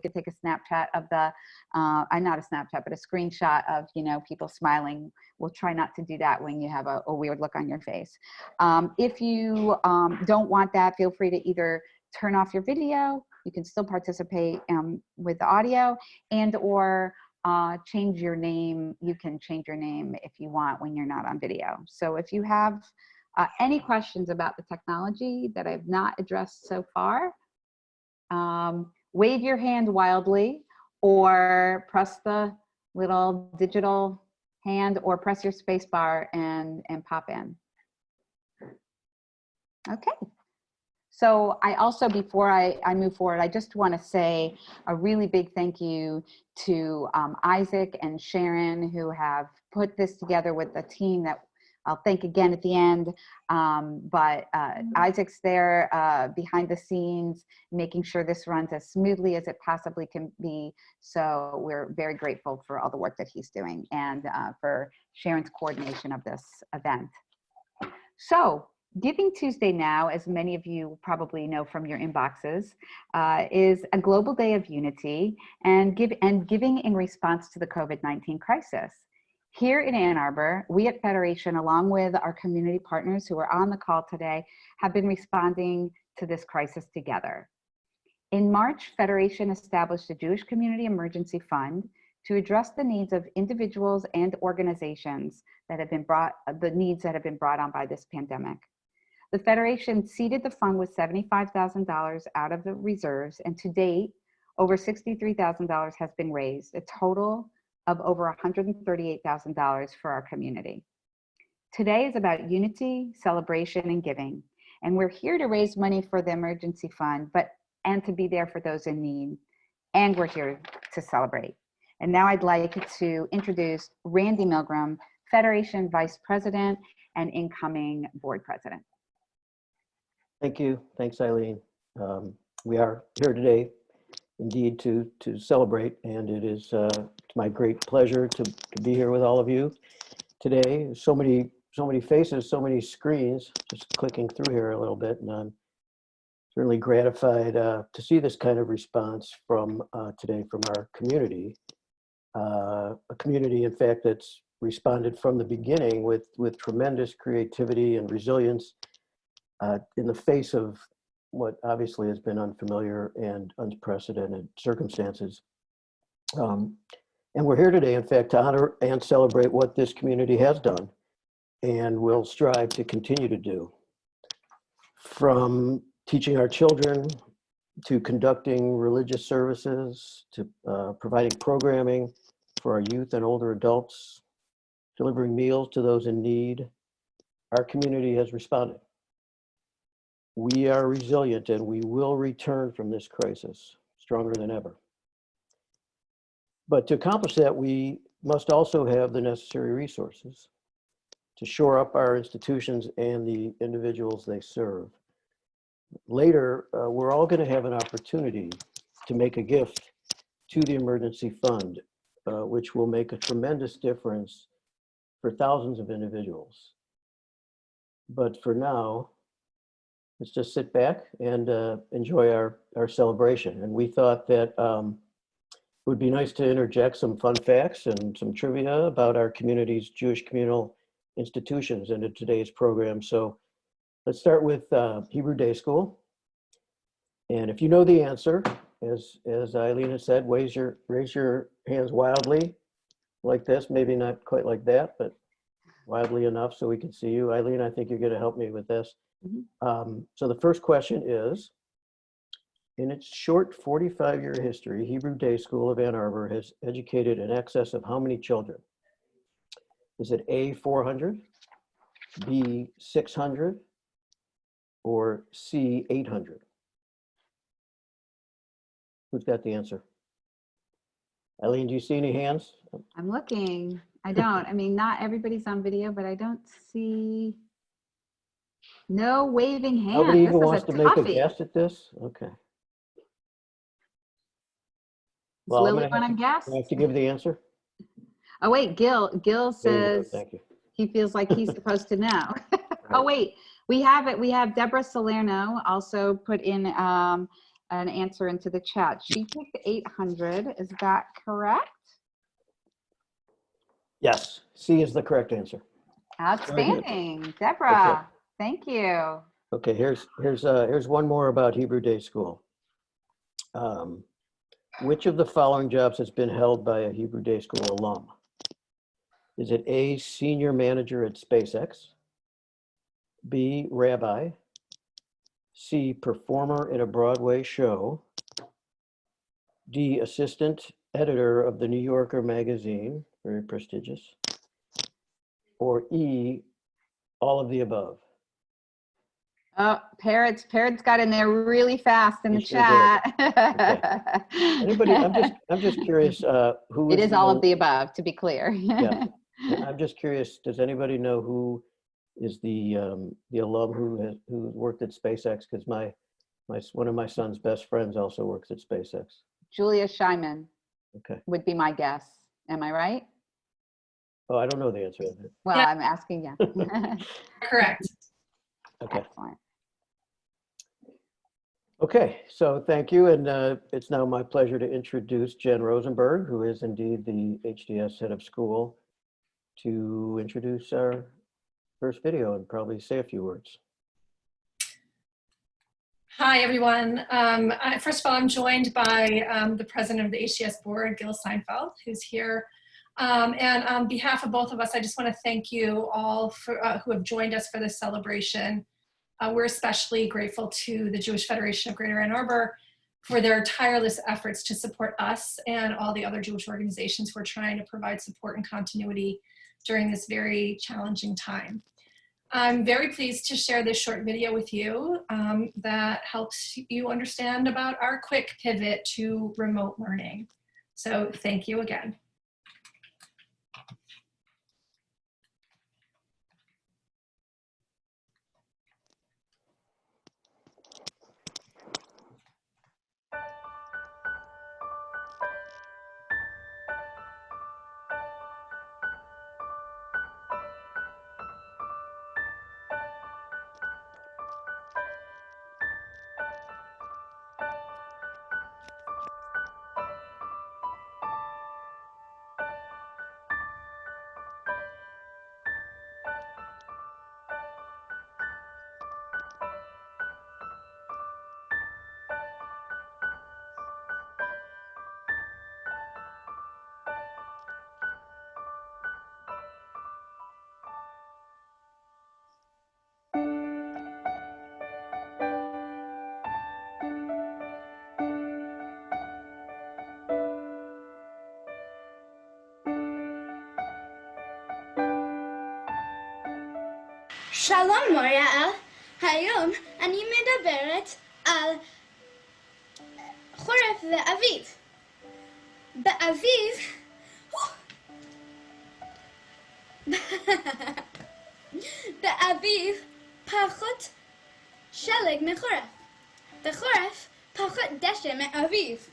could take a Snapchat of the, not a Snapchat, but a screenshot of, people smiling. We'll try not to do that when you have a weird look on your face. If you don't want that, feel free to either turn off your video. You can still participate with the audio, and or change your name. You can change your name if you want when you're not on video. So if you have any questions about the technology that I've not addressed so far, wave your hand wildly, or press the little digital hand, or press your space bar and pop in. Okay. So I also, before I move forward, I just want to say a really big thank you to Isaac and Sharon, who have put this together with a team that I'll thank again at the end. Isaac's there behind the scenes, making sure this runs as smoothly as it possibly can be. So we're very grateful for all the work that he's doing, and for Sharon's coordination of this event. So Giving Tuesday now, as many of you probably know from your inboxes, is a global day of unity and giving in response to the COVID-19 crisis. Here in Ann Arbor, we at Federation, along with our community partners who are on the call today, have been responding to this crisis together. In March, Federation established a Jewish Community Emergency Fund to address the needs of individuals and organizations that have been brought on by this pandemic. The Federation seeded the fund with $75,000 out of the reserves, and to date, over $63,000 has been raised, a total of over $138,000 for our community. Today is about unity, celebration, and giving, and we're here to raise money for the emergency fund, and to be there for those in need, and we're here to celebrate. And now I'd like to introduce Randy Milgram, Federation Vice President and incoming Board President. Thank you. Thanks, Eileen. We are here today, indeed, to celebrate, and it is my great pleasure to be here with all of you today. So many faces, so many screens. Just clicking through here a little bit, and I'm certainly gratified to see this kind of response from today from our community. A community, in fact, that's responded from the beginning with tremendous creativity and resilience. In the face of what obviously has been unfamiliar and unprecedented circumstances. And we're here today, in fact, to honor and celebrate what this community has done and will strive to continue to do. From teaching our children, to conducting religious services, to providing programming for our youth and older adults, delivering meals to those in need, our community has responded. We are resilient, and we will return from this crisis stronger than ever. But to accomplish that, we must also have the necessary resources to shore up our institutions and the individuals they serve. Later, we're all going to have an opportunity to make a gift to the emergency fund, which will make a tremendous difference for thousands of individuals. But for now, let's just sit back and enjoy our celebration. And we thought that it would be nice to interject some fun facts and some trivia about our community's Jewish communal institutions into today's program. So let's start with Hebrew Day School. And if you know the answer, as Eileen has said, raise your hands wildly like this, maybe not quite like that, but wildly enough so we can see you. Eileen, I think you're going to help me with this. Mm-hmm. So the first question is, in its short 45-year history, Hebrew Day School of Ann Arbor has educated in excess of how many children? Is it A, 400, B, 600, or C, 800? Who's got the answer? Eileen, do you see any hands? I'm looking. I don't. I mean, not everybody's on video, but I don't see. No waving hands. Nobody even wants to make a guess at this? Okay. Well, Lily want to guess? I have to give the answer? Oh, wait, Gil says Thank you. He feels like he's supposed to know. Right. Oh, wait, we have it. We have Deborah Salerno also put in an answer into the chat. She picked 800. Is that correct? Yes, C is the correct answer. Outstanding. Deborah, thank you. Okay, here's one more about Hebrew Day School. Which of the following jobs has been held by a Hebrew Day School alum? Is it A, senior manager at SpaceX, B, rabbi, C, performer at a Broadway show, D, assistant editor of the New Yorker magazine, very prestigious, or E, all of the above? Oh, Parrot's got in there really fast in the He sure chat. Okay. Anybody, I'm just curious, who It is is all of the above, to be clear. Yeah, I'm just curious, does anybody know who is the alum who worked at SpaceX? Because one of my son's best friends also works at SpaceX. Julia Scheinman Okay. would be my guess. Am I right? Oh, I don't know the answer to that. Well, Yeah. I'm asking you. Correct. Okay. Excellent. Okay, so thank you. And it's now my pleasure to introduce Jen Rosenberg, who is indeed the HDS head of school, to introduce our first video and probably say a few words. Hi, everyone. First of all, I'm joined by the president of the HDS board, Gil Seinfeld, who's here. And on behalf of both of us, I just want to thank you all for, who have joined us for this celebration. We're especially grateful to the Jewish Federation of Greater Ann Arbor for their tireless efforts to support us and all the other Jewish organizations who are trying to provide support and continuity during this very challenging time. I'm very pleased to share this short video with you that helps you understand about our quick pivot to remote learning. So thank you again. שלום מוריאל, היום אני מדברת על חורף ואביב. באביב, באביב פחות שלג מחורף. בחורף פחות דשא מאביב.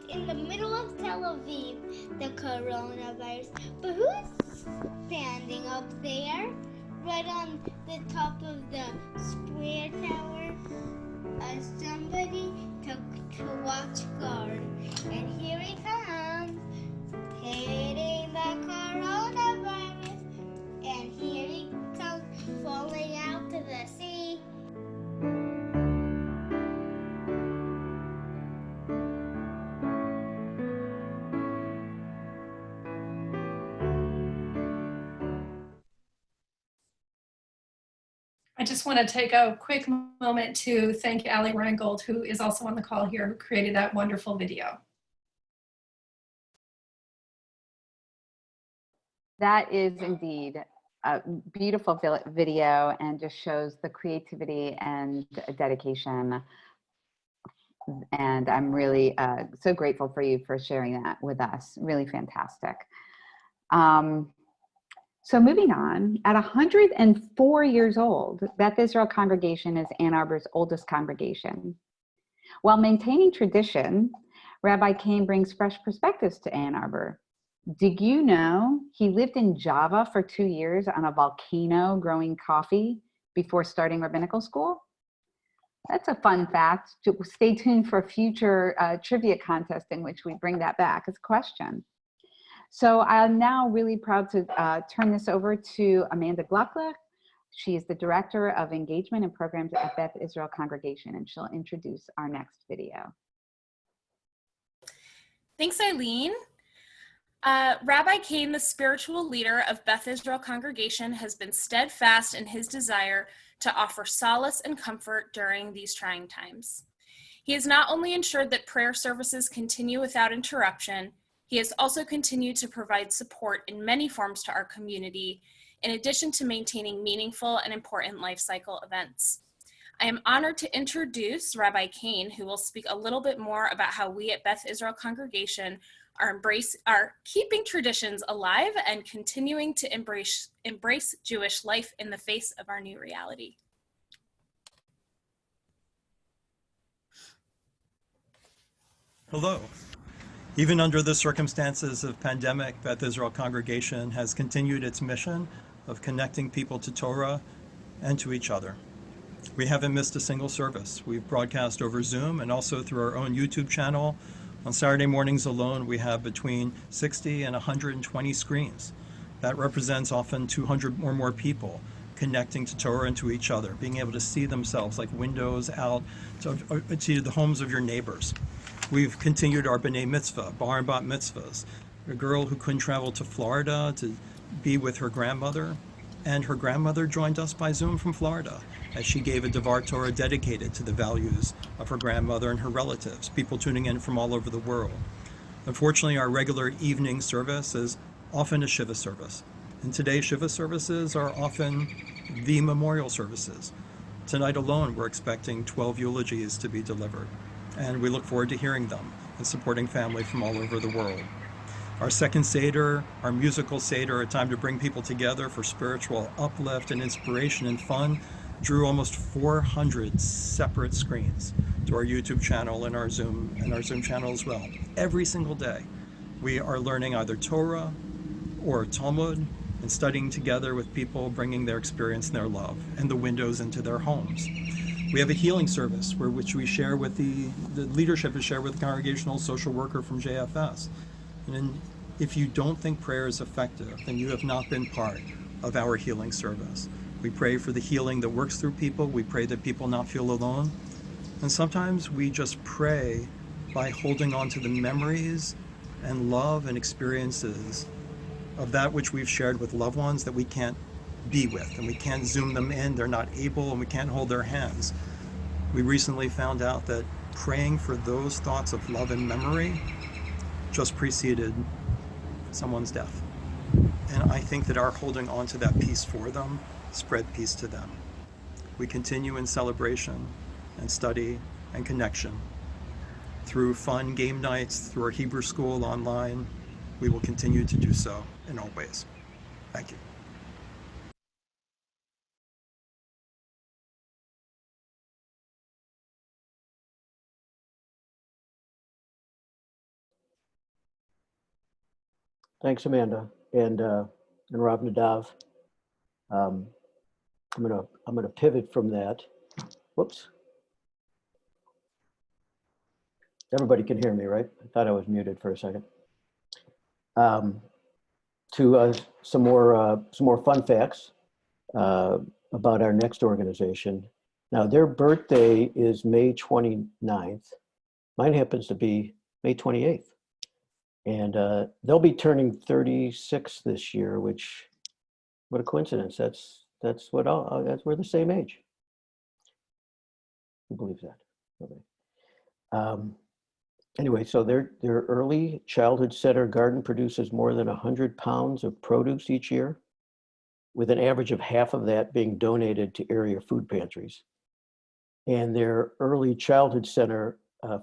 In the middle of Tel Aviv, the coronavirus. But who's standing up there, right on the top of the square tower? somebody to watch guard. And here he comes, hitting the coronavirus. And here he comes, falling out to the sea. I just want to take a quick moment to thank Ali Reingold, who is also on the call here, who created that wonderful video. That is indeed a beautiful video and just shows the creativity and dedication. And I'm really so grateful for you for sharing that with us. Really fantastic. So moving on, at 104 years old, Beth Israel Congregation is Ann Arbor's oldest congregation. While maintaining tradition, Rabbi Kane brings fresh perspectives to Ann Arbor. Did you know he lived in Java for 2 years on a volcano growing coffee before starting rabbinical school? That's a fun fact. Stay tuned for a future trivia contest in which we bring that back as a question. So I'm now really proud to turn this over to Amanda Gluckler. She is the Director of Engagement and Programs at Beth Israel Congregation, and she'll introduce our next video. Thanks, Eileen. Rabbi Kane, the spiritual leader of Beth Israel Congregation, has been steadfast in his desire to offer solace and comfort during these trying times. He has not only ensured that prayer services continue without interruption, he has also continued to provide support in many forms to our community, in addition to maintaining meaningful and important life cycle events. I am honored to introduce Rabbi Kane, who will speak a little bit more about how we at Beth Israel Congregation are keeping traditions alive and continuing to embrace Jewish life in the face of our new reality. Hello. Even under the circumstances of pandemic, Beth Israel Congregation has continued its mission of connecting people to Torah and to each other. We haven't missed a single service. We've broadcast over Zoom and also through our own YouTube channel. On Saturday mornings alone, we have between 60 and 120 screens. That represents often 200 or more people connecting to Torah and to each other, being able to see themselves like windows out to the homes of your neighbors. We've continued our B'nai Mitzvah, Bar and Bat Mitzvahs. A girl who couldn't travel to Florida to be with her grandmother, and her grandmother joined us by Zoom from Florida as she gave a Devar Torah dedicated to the values of her grandmother and her relatives, people tuning in from all over the world. Unfortunately, our regular evening service is often a Shiva service. And today's Shiva services are often the memorial services. Tonight alone, we're expecting 12 eulogies to be delivered, and we look forward to hearing them and supporting family from all over the world. Our second Seder, our musical Seder, a time to bring people together for spiritual uplift and inspiration and fun, drew almost 400 separate screens to our YouTube channel and our Zoom channel as well. Every single day, we are learning either Torah or Talmud and studying together with people, bringing their experience and their love and the windows into their homes. We have a healing service which we share with the leadership is shared with the congregational social worker from JFS. And if you don't think prayer is effective, then you have not been part of our healing service. We pray for the healing that works through people. We pray that people not feel alone. And sometimes we just pray by holding on to the memories and love and experiences of that which we've shared with loved ones that we can't be with, and we can't Zoom them in, they're not able, and we can't hold their hands. We recently found out that praying for those thoughts of love and memory just preceded someone's death. And I think that our holding on to that peace for them spread peace to them. We continue in celebration and study and connection. Through fun game nights, through our Hebrew school online, we will continue to do so in all ways. Thank you. Thanks, Amanda, and Rav Nadav. I'm gonna pivot from that. Whoops. Everybody can hear me, right? I thought I was muted for a second. To some more fun facts about our next organization. Now, their birthday is May 29th. Mine happens to be May 28th. And they'll be turning 36 this year, which, what a coincidence. That's we're the same age. Who believes that? Nobody. Anyway, so their early childhood center garden produces more than 100 pounds of produce each year, with an average of half of that being donated to area food pantries. And their early childhood center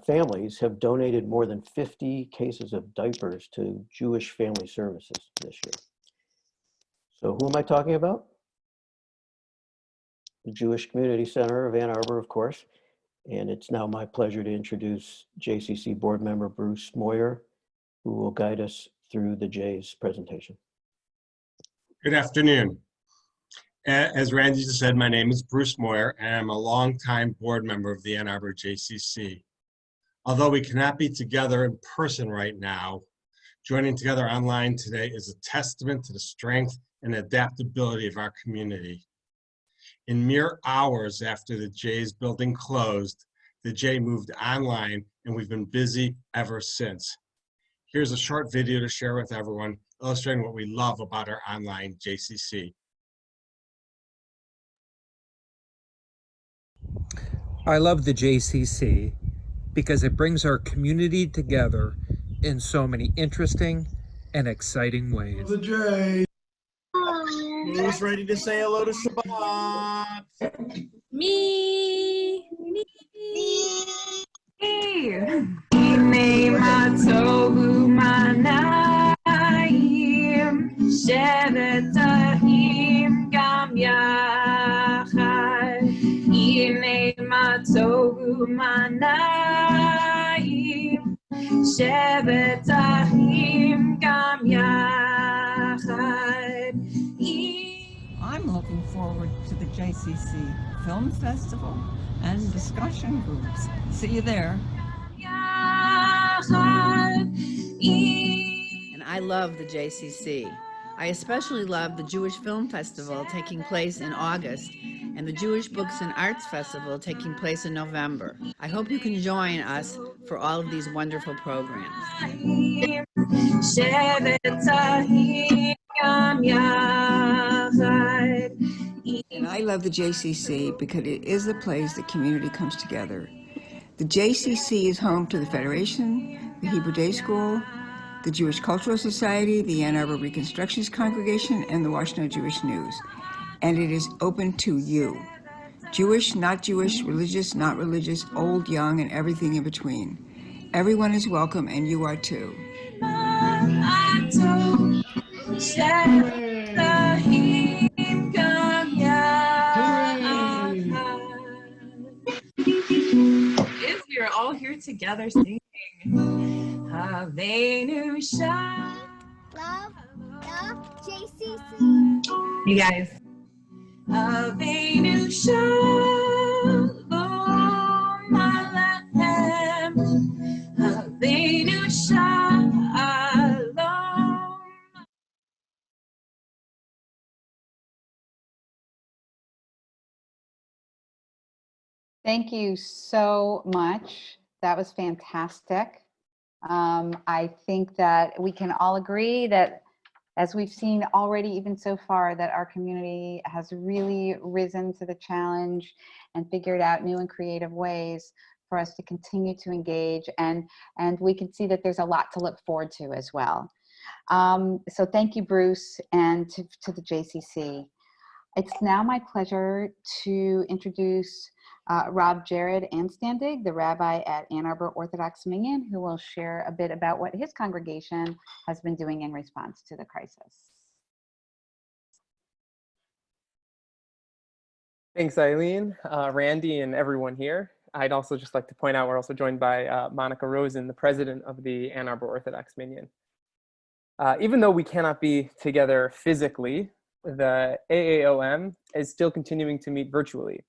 families have donated more than 50 cases of diapers to Jewish Family Services this year. So who am I talking about? The Jewish Community Center of Ann Arbor, of course. And it's now my pleasure to introduce JCC board member Bruce Moyer, who will guide us through the J's presentation. Good afternoon. As Randy just said, my name is Bruce Moyer, and I'm a longtime board member of the Ann Arbor JCC. Although we cannot be together in person right now, joining together online today is a testament to the strength and adaptability of our community. In mere hours after the J's building closed, the J moved online, and we've been busy ever since. Here's a short video to share with everyone, illustrating what we love about our online JCC. I love the JCC because it brings our community together in so many interesting and exciting ways. The J. Who's ready to say hello to Shavout? Me. Hey. Shevetahim gam yachad. Yinei matogu manayim. Shevetahim gam yachad. I'm looking forward to the JCC Film Festival and discussion groups. See you there. And I love the JCC. I especially love the Jewish Film Festival taking place in August and the Jewish Books and Arts Festival taking place in November. I hope you can join us for all of these wonderful programs. And I love the JCC because it is the place the community comes together. The JCC is home to the Federation, the Hebrew Day School, the Jewish Cultural Society, the Ann Arbor Reconstructionist Congregation, and the Washington Jewish News. And it is open to you. Jewish, not Jewish, religious, not religious, old, young, and everything in between. Everyone is welcome, and you are too. We are all here together singing Havenu Shalom. Love JCC. You guys. Havenu Shalom Aleichem. Havenu Shalom. Thank you so much. That was fantastic. I think that we can all agree that, as we've seen already even so far, that our community has really risen to the challenge and figured out new and creative ways for us to continue to engage, and we can see that there's a lot to look forward to as well. So thank you, Bruce, and to the JCC. It's now my pleasure to introduce Rob Jared Anstandig, the rabbi at Ann Arbor Orthodox Minyan, who will share a bit about what his congregation has been doing in response to the crisis. Thanks, Eileen, Randy, and everyone here. I'd also just like to point out we're also joined by Monica Rosen, the president of the Ann Arbor Orthodox Minyan. Even though we cannot be together physically, the AAOM is still continuing to meet virtually.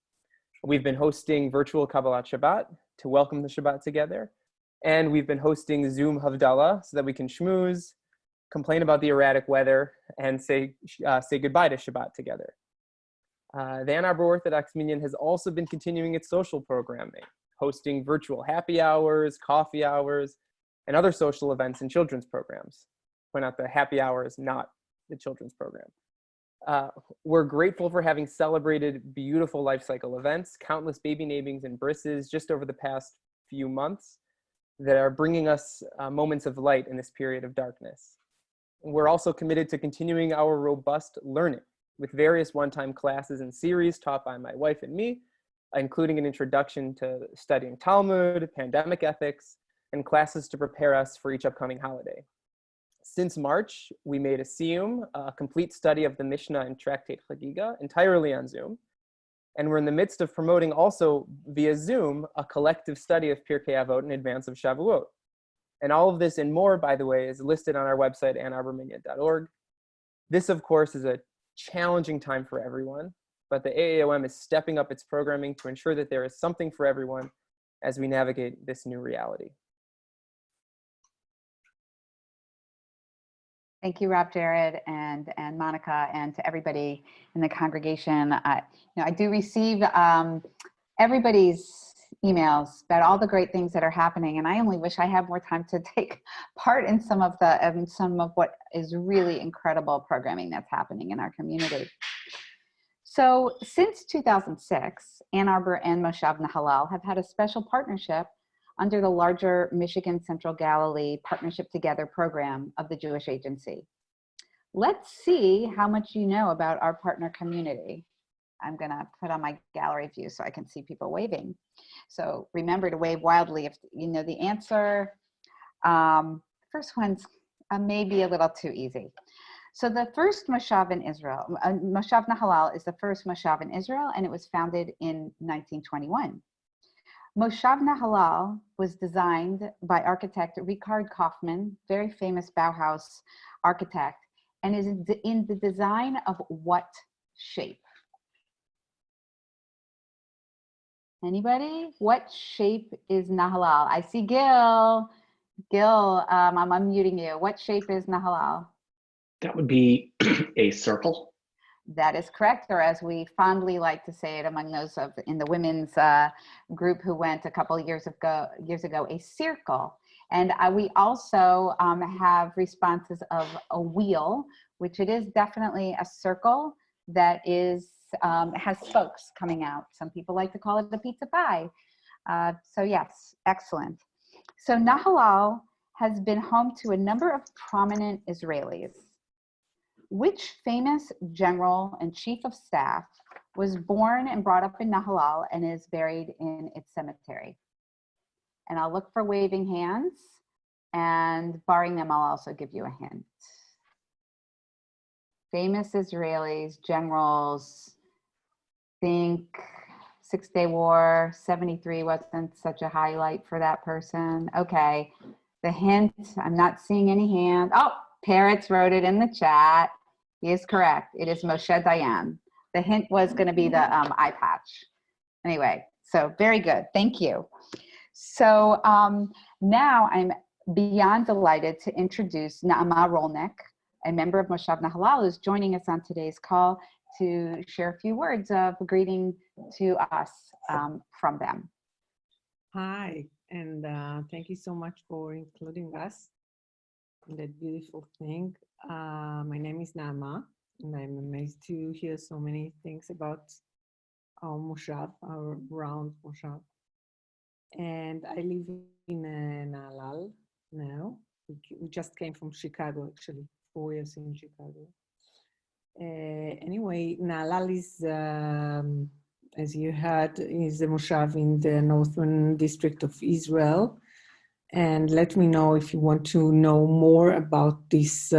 We've been hosting virtual Kabbalat Shabbat to welcome the Shabbat together. And we've been hosting Zoom Havdalah so that we can schmooze, complain about the erratic weather, and say goodbye to Shabbat together. The Ann Arbor Orthodox Minyan has also been continuing its social programming, hosting virtual happy hours, coffee hours, and other social events and children's programs. Point out the happy hour is not the children's program. We're grateful for having celebrated beautiful life cycle events, countless baby namings and brisses just over the past few months that are bringing us moments of light in this period of darkness. We're also committed to continuing our robust learning with various one-time classes and series taught by my wife and me, including an introduction to studying Talmud, pandemic ethics, and classes to prepare us for each upcoming holiday. Since March, we made a siyum, a complete study of the Mishnah and Tractate Chagiga, entirely on Zoom. And we're in the midst of promoting also via Zoom, a collective study of Pirkei Avot in advance of Shavuot. And all of this and more, by the way, is listed on our website, annarborminyan.org. This, of course, is a challenging time for everyone, but the AAOM is stepping up its programming to ensure that there is something for everyone as we navigate this new reality. Thank you, Rob Jared and Monica, and to everybody in the congregation. I do receive everybody's emails about all the great things that are happening, and I only wish I had more time to take part in some of what is really incredible programming that's happening in our community. So since 2006, Ann Arbor and Moshav Nahalal have had a special partnership under the larger Michigan Central Galilee Partnership Together program of the Jewish Agency. Let's see how much you know about our partner community. I'm gonna put on my gallery view so I can see people waving. So remember to wave wildly if you know the answer. First one's maybe a little too easy. So the first Moshav in Israel, Moshav Nahalal is the first Moshav in Israel, and it was founded in 1921. Moshav Nahalal was designed by architect Richard Kaufman, very famous Bauhaus architect, and is in the design of what shape? Anybody? What shape is Nahalal? I see Gil. Gil, I'm unmuting you. What shape is Nahalal? That would be a circle. That is correct, or as we fondly like to say it among those in the women's group who went a couple years ago, a circle. And we also have responses of a wheel, which it is definitely a circle that is has spokes coming out. Some people like to call it a pizza pie. So yes, excellent. So Nahalal has been home to a number of prominent Israelis. Which famous general and chief of staff was born and brought up in Nahalal and is buried in its cemetery? And I'll look for waving hands, and barring them, I'll also give you a hint. Famous Israelis, generals, think Six-Day War, 73 wasn't such a highlight for that person. Okay, the hint, I'm not seeing any hand. Oh, Parrots wrote it in the chat. He is correct. It is Moshe Dayan. The hint was going to be the eye patch. Anyway, so very good. Thank you. So now I'm beyond delighted to introduce Naama Rolnick, a member of Moshav Nahalal, who's joining us on today's call to share a few words of greeting to us from them. Hi, and thank you so much for including us in that beautiful thing. My name is Naama, and I'm amazed to hear so many things about our Moshav, our round Moshav. And I live in Nahalal now. We just came from Chicago, actually, 4 years in Chicago. Anyway, Nahalal is, as you heard, is a Moshav in the northern district of Israel. And let me know if you want to know more about this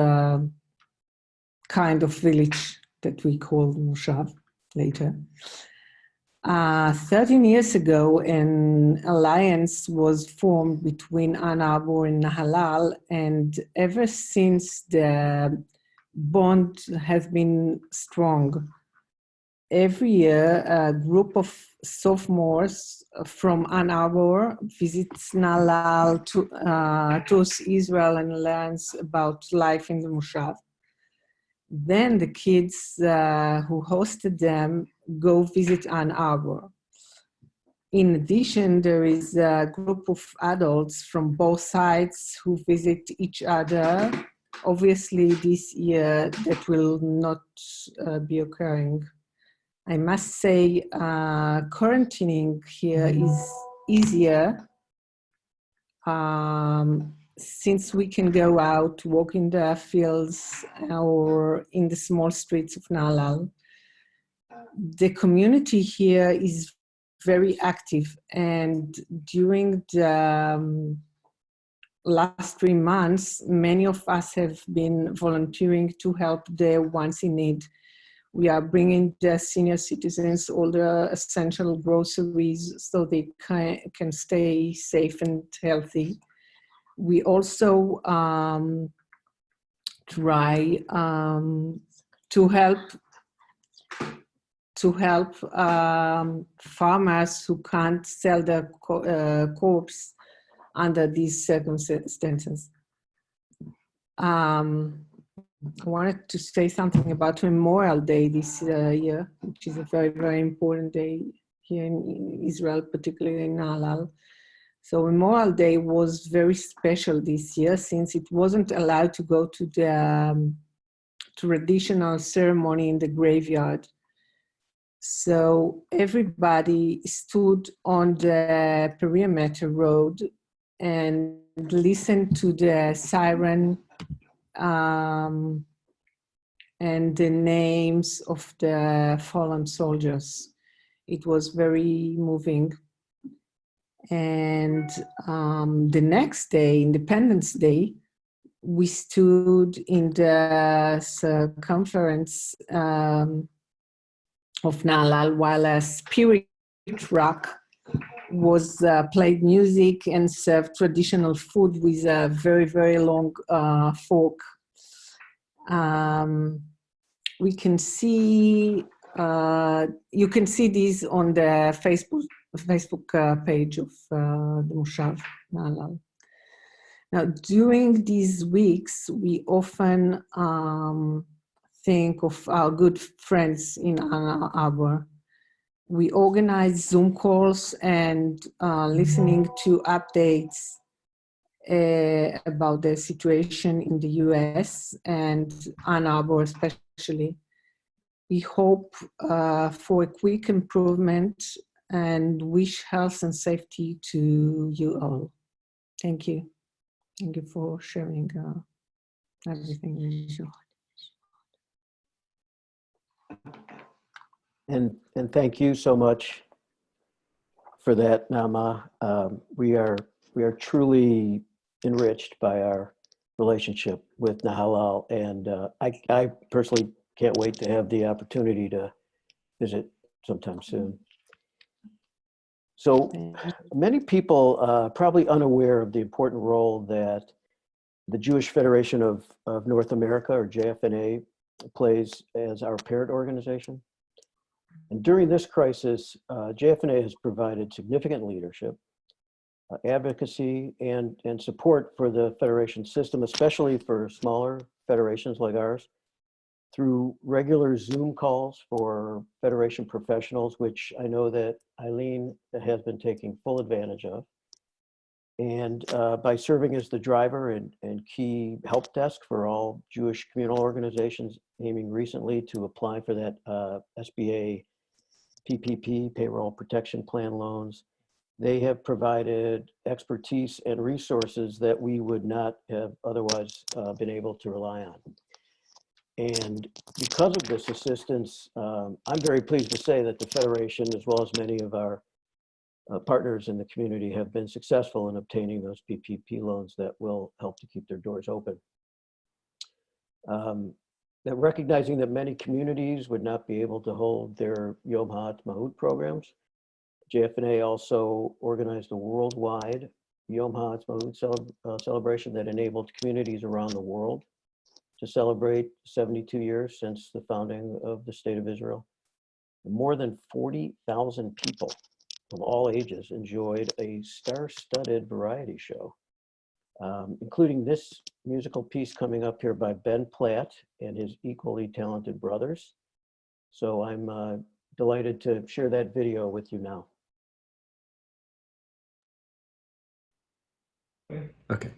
kind of village that we call Moshav later. 13 years ago, an alliance was formed between Ann Arbor and Nahalal, and ever since the bond has been strong. every year, a group of sophomores from Ann Arbor visits Nahal, tours Israel, and learns about life in the Moshav. Then the kids who hosted them go visit Ann Arbor. In addition, there is a group of adults from both sides who visit each other. Obviously, this year that will not be occurring. I must say, quarantining here is easier since we can go out, walk in the fields or in the small streets of Nahal. The community here is very active, and during the last 3 months, many of us have been volunteering to help the ones in need. We are bringing the senior citizens all the essential groceries so they can stay safe and healthy. We also try to help farmers who can't sell their crops under these circumstances. I wanted to say something about Memorial Day this year, which is a very, very important day here in Israel, particularly in Nahal. So Memorial Day was very special this year since it wasn't allowed to go to the traditional ceremony in the graveyard. So everybody stood on the perimeter road and listened to the siren and the names of the fallen soldiers. It was very moving. And the next day, Independence Day, we stood in the circumference of Nahal while a spirit rock was played music and served traditional food with a very, very long fork. We can see, you can see these on the Facebook page of the Moshav Nahal. Now, during these weeks, we often think of our good friends in Ann Arbor. We organize Zoom calls and listening to updates about the situation in the US and Ann Arbor especially. We hope for a quick improvement and wish health and safety to you all. Thank you. Thank you for sharing everything with you. And thank you so much for that, Nama. We are truly enriched by our relationship with Nahal, and I personally can't wait to have the opportunity to visit sometime soon. So many people probably unaware of the important role that the Jewish Federation of North America, or JFNA, plays as our parent organization. And during this crisis, JFNA has provided significant leadership, advocacy, and support for the federation system, especially for smaller federations like ours, through regular Zoom calls for federation professionals, which I know that Eileen has been taking full advantage of, and by serving as the driver and key help desk for all Jewish communal organizations aiming recently to apply for that SBA PPP, Payroll Protection Plan loans. They have provided expertise and resources that we would not have otherwise been able to rely on. And because of this assistance, I'm very pleased to say that the Federation, as well as many of our partners in the community, have been successful in obtaining those PPP loans that will help to keep their doors open. That recognizing that many communities would not be able to hold their Yom HaAtzmaut programs, JFNA also organized a worldwide Yom HaAtzmaut celebration that enabled communities around the world to celebrate 72 years since the founding of the State of Israel. More than 40,000 people of all ages enjoyed a star-studded variety show, including this musical piece coming up here by Ben Platt and his equally talented brothers. So I'm delighted to share that video with you now. Okay.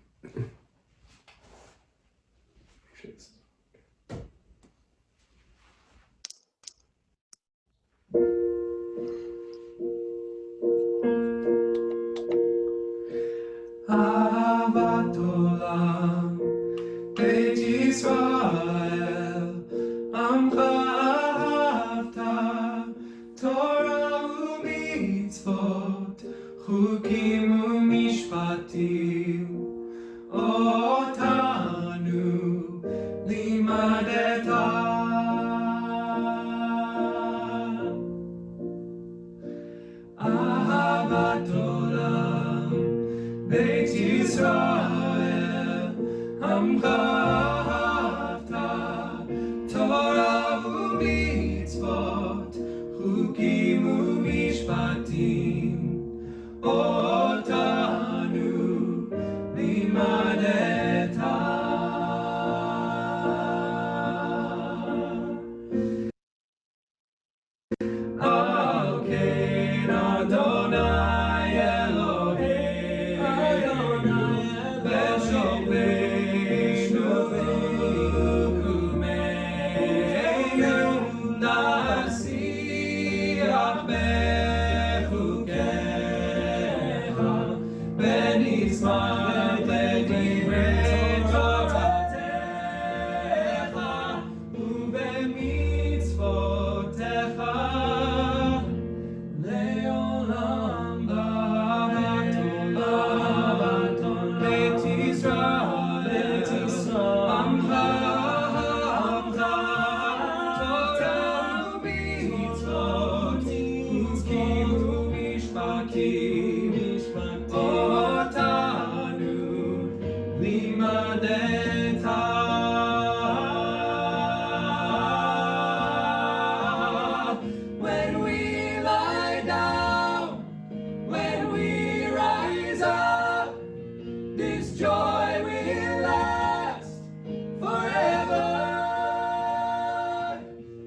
Ahavat olam, Beit Yisrael, Amcha ahavta, Torah u'mitzvot, Chukim u'mishpatim, Otanu limadeta. Ahavat olam, Beit Yisrael, Amcha ahavta, Torah u'mitzvot, Chukim u'mishpatim, Otanu limadeta. Al ken Adonai Eloheinu, B'shoveinu v'chumeinu, nasiach bechukecha, v'nizmar ledivrei toratecha, u'b'mitzvotecha. Le'olam ba'avat olam, Beit Yisrael, Amcha ahavta, Torah u'mitzvot, Chukim u'mishpatim, Otanu limadeta. When we lie down, when we rise up, this joy will last forever.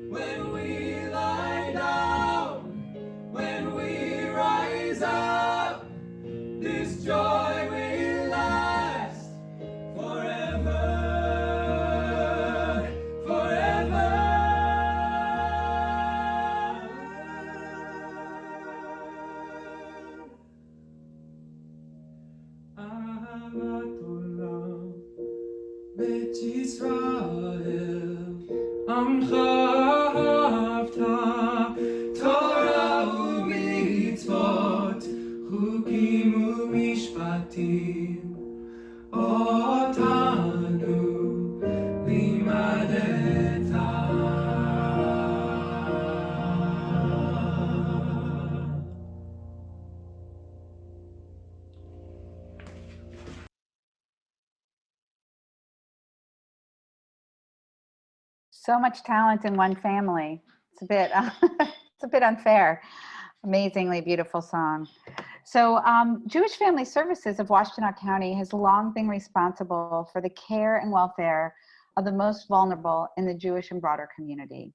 When we lie down, when we rise up, this joy will last forever, forever. Ahavat olam, Beit Yisrael, Amcha ahavta, Torah u'mitzvot, Chukim u'mishpatim, Otanu limadeta. So much talent in one family. It's a bit, it's a bit unfair. Amazingly beautiful song. So Jewish Family Services of Washtenaw County has long been responsible for the care and welfare of the most vulnerable in the Jewish and broader community.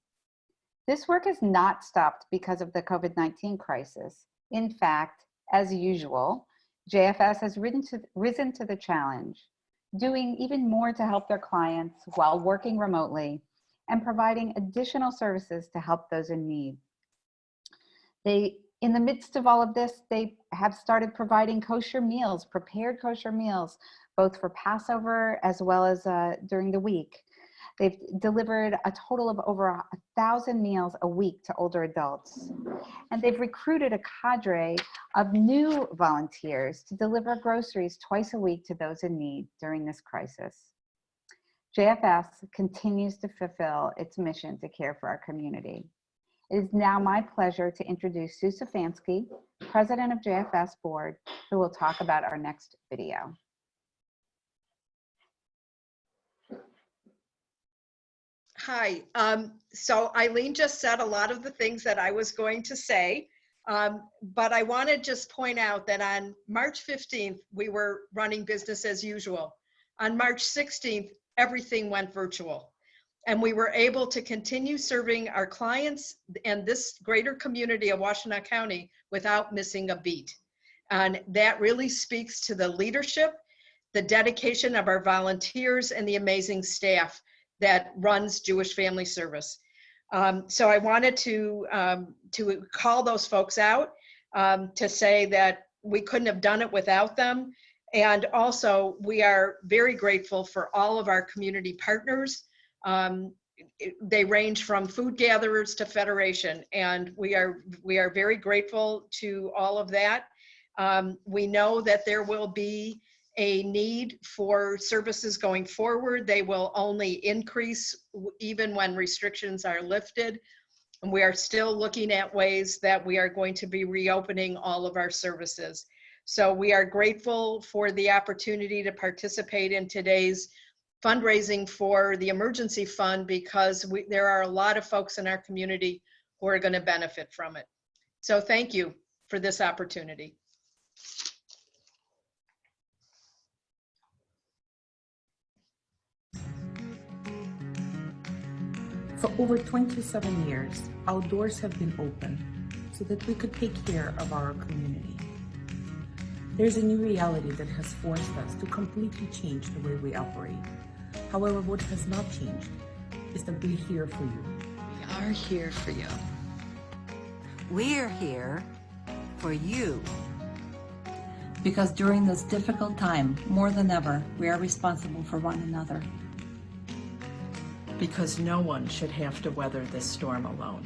This work has not stopped because of the COVID-19 crisis. In fact, as usual, JFS has risen to the challenge, doing even more to help their clients while working remotely and providing additional services to help those in need. In the midst of all of this, they have started providing kosher meals, prepared kosher meals, both for Passover as well as during the week. They've delivered a total of over 1,000 meals a week to older adults. And they've recruited a cadre of new volunteers to deliver groceries twice a week to those in need during this crisis. JFS continues to fulfill its mission to care for our community. It is now my pleasure to introduce Sue Stefanski, President of JFS Board, who will talk about our next video. Hi. So Eileen just said a lot of the things that I was going to say, but I want to just point out that on March 15th, we were running business as usual. On March 16th, everything went virtual. And we were able to continue serving our clients and this greater community of Washtenaw County without missing a beat. And that really speaks to the leadership, the dedication of our volunteers, and the amazing staff that runs Jewish Family Service. So I wanted to call those folks out, to say that we couldn't have done it without them. And also, we are very grateful for all of our community partners. They range from food gatherers to Federation, and we are very grateful to all of that. We know that there will be a need for services going forward. They will only increase even when restrictions are lifted. And we are still looking at ways that we are going to be reopening all of our services. So we are grateful for the opportunity to participate in today's fundraising for the emergency fund, because there are a lot of folks in our community who are going to benefit from it. So thank you for this opportunity. For over 27 years, our doors have been open so that we could take care of our community. There's a new reality that has forced us to completely change the way we operate. However, what has not changed is that we're here for you. We are here for you. We're here for you. Because during this difficult time, more than ever, we are responsible for one another. Because no one should have to weather this storm alone.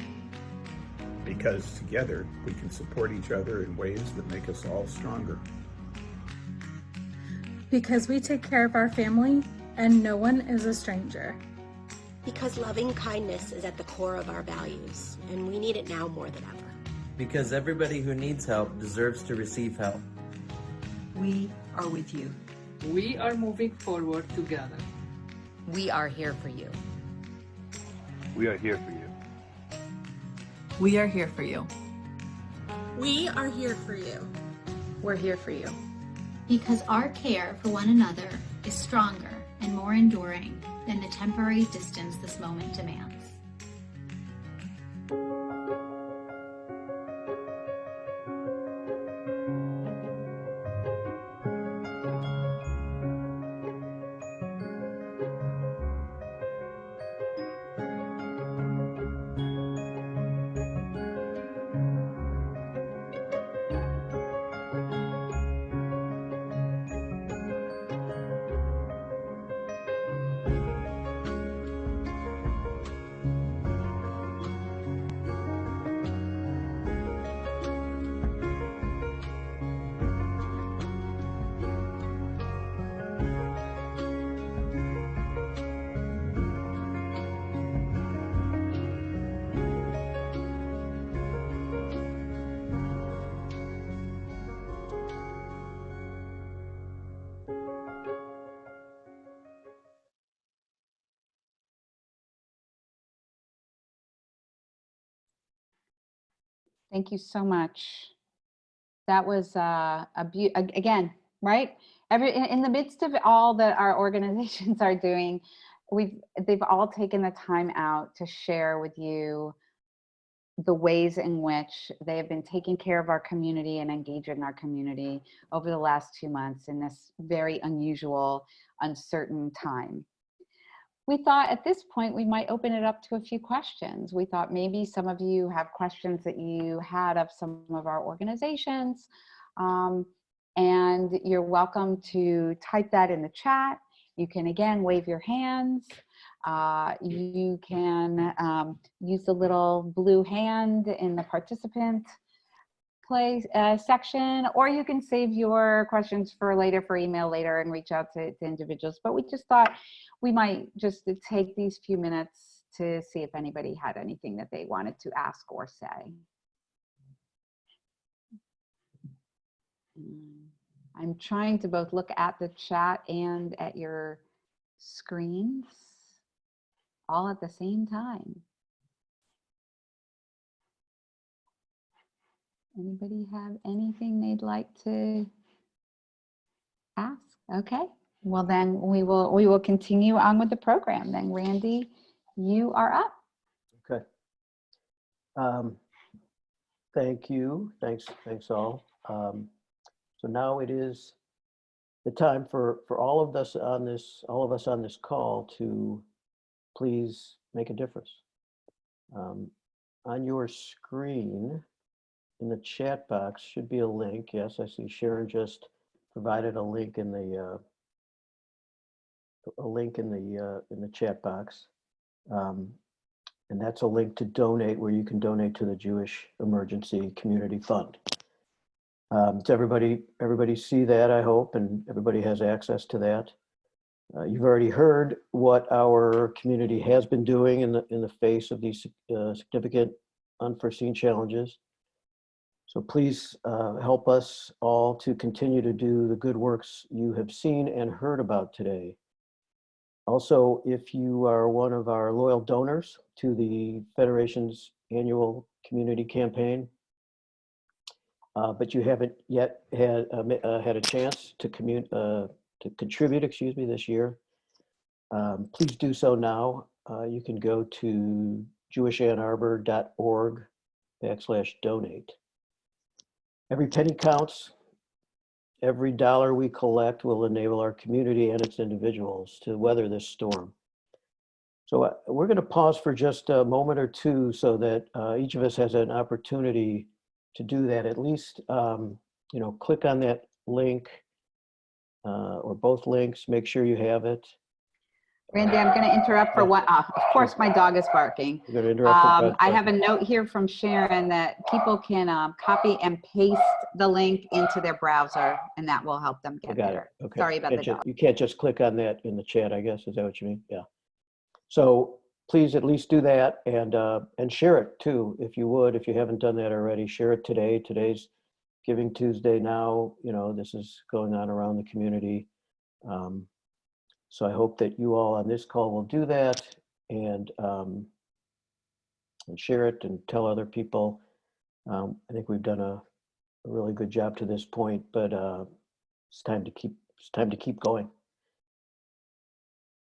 Because together we can support each other in ways that make us all stronger. Because we take care of our family and no one is a stranger. Because loving kindness is at the core of our values, and we need it now more than ever. Because everybody who needs help deserves to receive help. We are with you. We are moving forward together. We are here for you. We are here for you. We are here for you. We are here for you. We're here for you. Because our care for one another is stronger and more enduring than the temporary distance this moment demands. Thank you so much. That was again, right? In the midst of all that our organizations are doing, they've all taken the time out to share with you the ways in which they have been taking care of our community and engaging our community over the last 2 months in this very unusual, uncertain time. We thought at this point we might open it up to a few questions. We thought maybe some of you have questions that you had of some of our organizations, and you're welcome to type that in the chat. You can again wave your hands. You can use the little blue hand in the participant section, or you can save your questions for later, for email later, and reach out to individuals. But we just thought we might just take these few minutes to see if anybody had anything that they wanted to ask or say. I'm trying to both look at the chat and at your screens. all at the same time. Anybody have anything they'd like to ask? Okay, well then we will continue on with the program. Then Randy, you are up. Okay. Thank you. Thanks all. So now it is the time for all of us on this call to please make a difference. On your screen, in the chat box should be a link. Yes, I see Sharon just provided a link in the chat box, and that's a link to donate, where you can donate to the Jewish Emergency Community Fund. Does everybody see that, I hope, and everybody has access to that? You've already heard what our community has been doing in the face of these significant unforeseen challenges. So please help us all to continue to do the good works you have seen and heard about today. Also, if you are one of our loyal donors to the Federation's annual community campaign, but you haven't yet had a chance to contribute, this year, please do so now. You can go to jewishannarbor.org/donate. Every penny counts. Every dollar we collect will enable our community and its individuals to weather this storm. So we're going to pause for just a moment or two so that each of us has an opportunity to do that. At least, click on that link or both links. Make sure you have it. Randy, I'm going to interrupt for one. Of course, my dog is barking. You're going to interrupt. I have a note here from Sharon that people can copy and paste the link into their browser, and that will help them get there. Okay. Sorry about the dog. You can't just click on that in the chat, I guess. Is that what you mean? Yeah. So please at least do that, and share it too, if you would. If you haven't done that already, share it today. Today's Giving Tuesday. Now, this is going on around the community. So I hope that you all on this call will do that and share it and tell other people. I think we've done a really good job to this point, but it's time to keep going.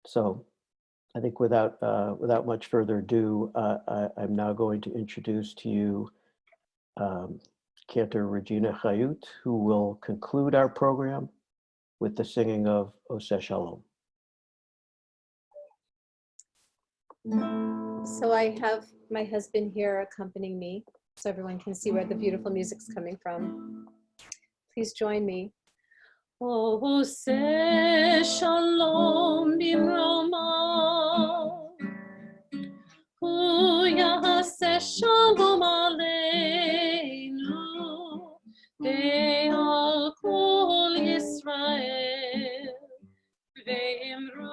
So I think without much further ado, I'm now going to introduce to you Cantor Regina Chayut, who will conclude our program with the singing of Oseh Shalom. So I have my husband here accompanying me so everyone can see where the beautiful music's coming from. Please join me. Oseh Shalom bimroma, Hu Yaseh Shalom aleinu, ve'al kol Yisrael, ve'imru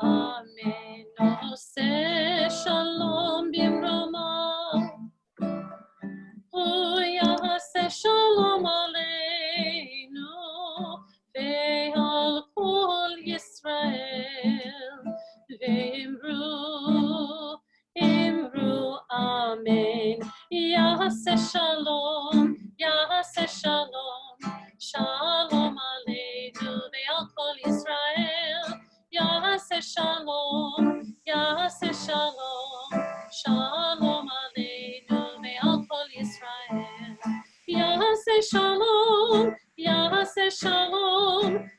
amen. Oseh Shalom bimroma, Hu Yaseh Shalom aleinu, ve'al kol Yisrael, ve'imru amen. Yaseh Shalom, Shalom aleinu, ve'al kol Yisrael. Yaseh Shalom, Shalom aleinu, ve'al kol Yisrael. Yaseh Shalom,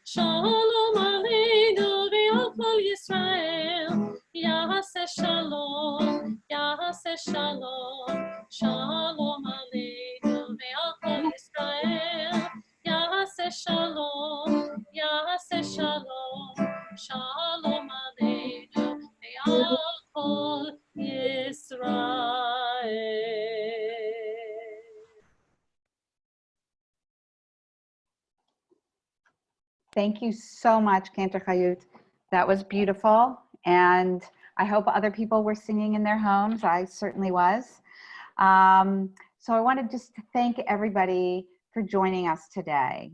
Shalom aleinu, ve'al kol Yisrael. Yaseh Shalom, Shalom aleinu, ve'al kol Yisrael. Yaseh Shalom, Shalom aleinu, ve'al kol Yisrael. Thank you so much, Cantor Chayut. That was beautiful, and I hope other people were singing in their homes. I certainly was. So I wanted just to thank everybody for joining us today.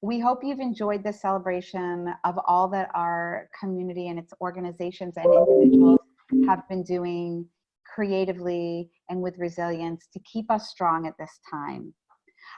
we hope you've enjoyed this celebration of all that our community and its organizations and individuals have been doing creatively and with resilience to keep us strong at this time.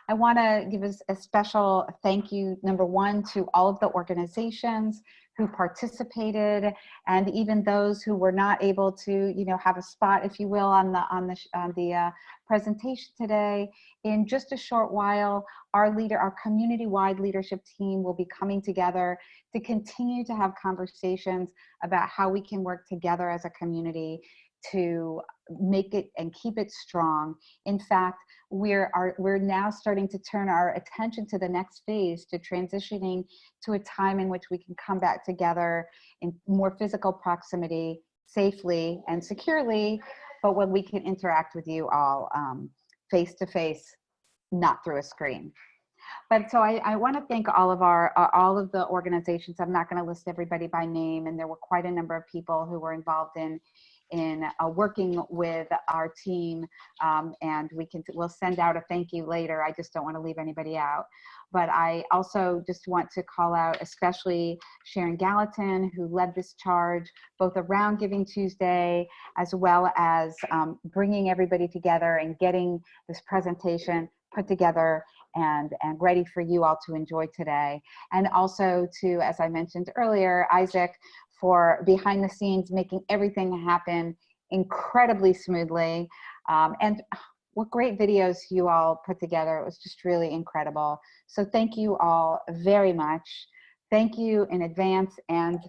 I want to give us a special thank you, number one, to all of the organizations who participated, and even those who were not able to, have a spot, if you will, on the presentation today. In just a short while, our community-wide leadership team will be coming together to continue to have conversations about how we can work together as a community to make it and keep it strong. In fact, we're now starting to turn our attention to the next phase, to transitioning to a time in which we can come back together in more physical proximity, safely and securely, but when we can interact with you all face to face, not through a screen. But so I want to thank all of all of the organizations. I'm not going to list everybody by name, and there were quite a number of people who were involved in working with our team, and we'll send out a thank you later. I just don't want to leave anybody out. But I also just want to call out especially Sharon Gallatin, who led this charge both around Giving Tuesday as well as bringing everybody together and getting this presentation put together and ready for you all to enjoy today. And also to, as I mentioned earlier, Isaac, for behind the scenes, making everything happen incredibly smoothly. And what great videos you all put together. It was just really incredible. So thank you all very much. Thank you in advance, and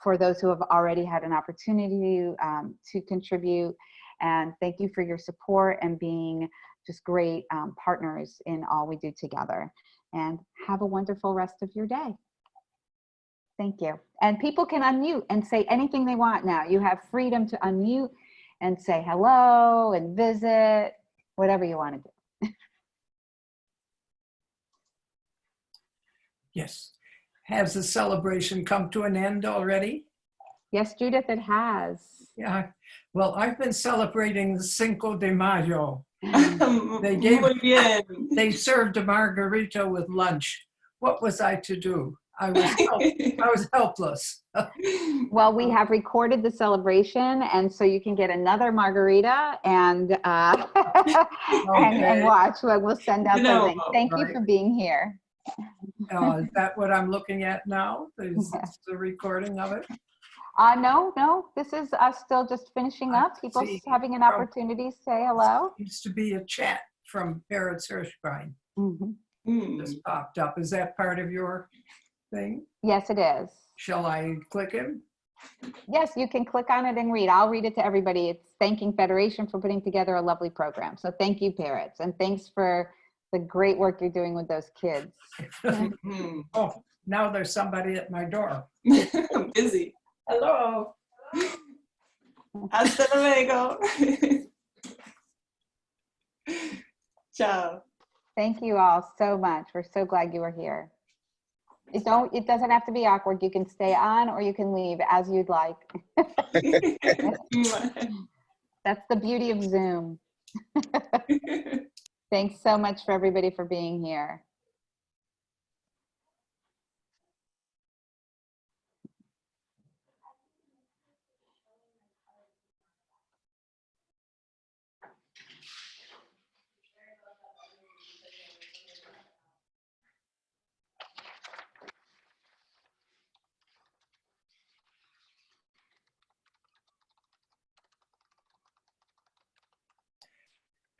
for those who have already had an opportunity to contribute. And thank you for your support and being just great partners in all we do together. And have a wonderful rest of your day. Thank you. And people can unmute and say anything they want now. You have freedom to unmute and say hello and visit, whatever you want to do. Yes. Has the celebration come to an end already? Yes, Judith, it has. Yeah. Well, I've been celebrating the Cinco de Mayo. They served a margarita with lunch. What was I to do? I was helpless. Well, we have recorded the celebration, and so you can get another margarita and and watch. We'll send out the link. Thank you for being here. Is that what I'm looking at now? Is this the recording of it? No, this is us still just finishing up. People having an opportunity to say hello. There used to be a chat from Parrots Hirschbein. Just popped up. Is that part of your thing? Yes, it is. Shall I click him? Yes, you can click on it and read. I'll read it to everybody. It's thanking Federation for putting together a lovely program. So thank you, Parrots, and thanks for the great work you're doing with those kids. Oh, now there's somebody at my door. I'm busy. Hello. Hasta luego. Ciao. Thank you all so much. We're so glad you were here. It doesn't have to be awkward. You can stay on or you can leave as you'd like. That's the beauty of Zoom. Thanks so much for everybody for being here.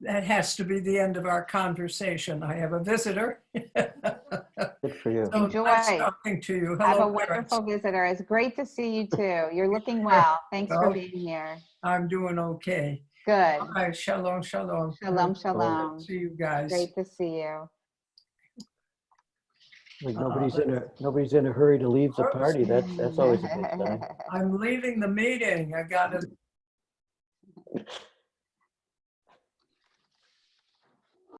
That has to be the end of our conversation. I have a visitor. Good for you. So Enjoy. nice talking to you. Hello, Have a Parrots. wonderful visitor. It's great to see you too. You're looking well. Thanks for being here. I'm doing okay. Good. All right, shalom, shalom. Shalom, shalom. See you guys. Great to see you. Like nobody's in a hurry to leave the party. That's always a good sign. I'm leaving the meeting. I got to